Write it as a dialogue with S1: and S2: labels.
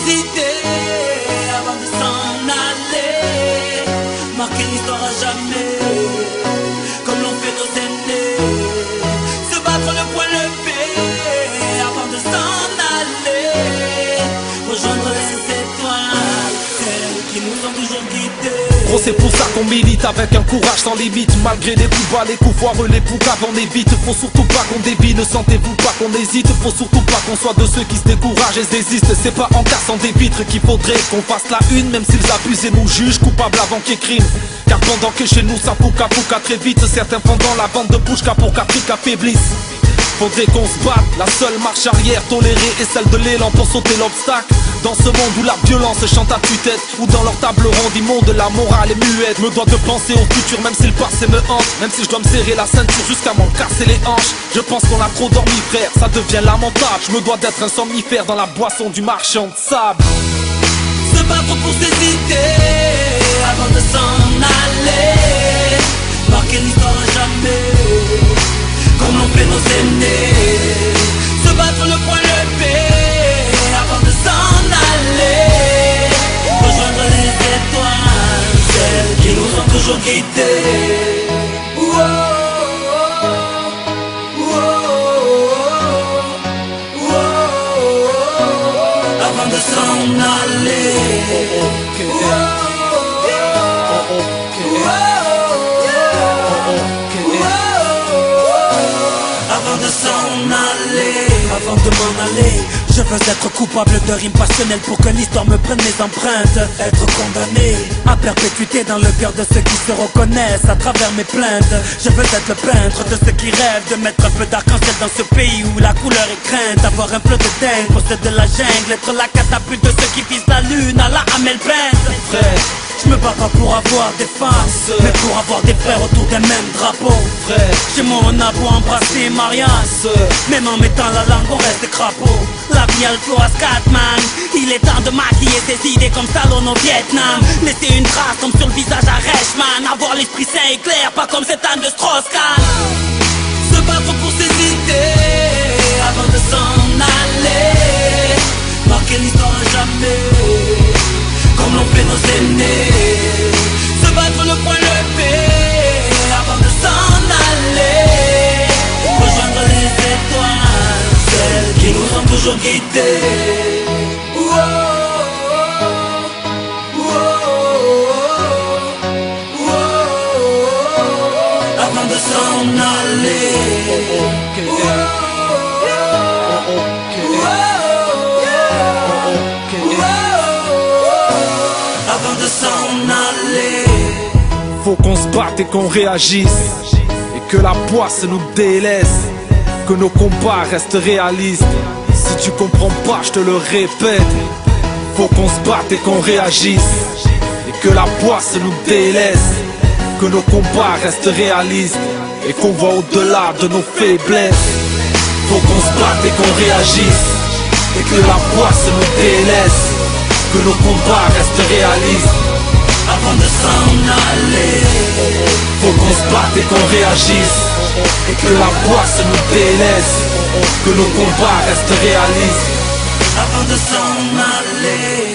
S1: ses idées avant de s'en aller. Marquer l'histoire à jamais, comme l'ont fait nos aînés. Se battre le poing levé avant de s'en aller. Rejoindre les étoiles, celles qui nous ont toujours guidés.
S2: Gros, c'est pour ça qu'on milite avec un courage sans limite. Malgré les coups bas, les coups foireux, les poucaves, on évite. Faut surtout pas qu'on dévie, ne sentez-vous pas qu'on hésite. Faut surtout pas qu'on soit de ceux qui se découragent et se désistent. C'est pas en cassant des vitres qu'il faudrait qu'on fasse la une. Même s'ils abusent et nous jugent coupables avant qu'il y ait crime. Car pendant que chez nous ça pouca très vite, certains pendant la bande de Pouchka pour qu'Afrique affaiblisse. Faudrait qu'on se batte, la seule marche arrière tolérée est celle de l'élan pour sauter l'obstacle. Dans ce monde où la violence chante à tue-tête, où dans leur table ronde immonde la morale est muette. Me dois de penser au futur même si le passé me hante. Même si je dois me serrer la ceinture jusqu'à m'en casser les hanches. Je pense qu'on a trop dormi frère, ça devient lamentable. Je me dois d'être un somnifère dans la boisson du marchand de sable.
S1: Se battre pour ses idées avant de s'en aller. Marquer l'histoire à jamais, comme l'ont fait nos aînés. Se battre le poing levé avant de s'en aller. Rejoindre les étoiles, celles qui nous ont toujours guidés. Avant de s'en aller. Avant de s'en aller. Avant de m'en aller, je veux être coupable de rimes passionnelles pour que l'histoire me prenne mes empreintes. Être condamné à perpétuité dans le cœur de ceux qui se reconnaissent à travers mes plaintes. Je veux être le peintre de ceux qui rêvent de mettre un peu d'arc-en-ciel dans ce pays où la couleur est crainte. Avoir un flot de dingue, possède de la jungle, être la catapulte de ceux qui visent la lune à la Hamel Bent. Je me bats pas pour avoir des fans, mais pour avoir des frères autour d'un même drapeau. Chez moi on a beau embrasser Marianne, même en mettant la langue on reste crapaud. La vie a le flow à Scatman, il est temps de maquiller ses idées comme Stallone au Vietnam. Laisser une trace comme sur le visage à Reichmann. Avoir l'esprit sain et clair, pas comme cette âne de Strauss-Kahn. Se battre pour ses idées avant de s'en aller. Marquer l'histoire à jamais, comme l'ont fait nos aînés. Se battre le poing levé avant de s'en aller. Rejoindre les étoiles, celles qui nous ont toujours guidés. Avant de s'en aller. Avant de s'en aller.
S2: Faut qu'on se batte et qu'on réagisse, et que la poisse nous délaisse, que nos combats restent réalistes. Si tu comprends pas, je te le répète. Faut qu'on se batte et qu'on réagisse, et que la poisse nous délaisse, que nos combats restent réalistes, et qu'on voit au-delà de nos faiblesses. Faut qu'on se batte et qu'on réagisse, et que la poisse nous délaisse, que nos combats restent réalistes.
S1: Avant de s'en aller.
S2: Faut qu'on se batte et qu'on réagisse, et que la poisse nous délaisse, que nos combats restent réalistes.
S1: Avant de s'en aller.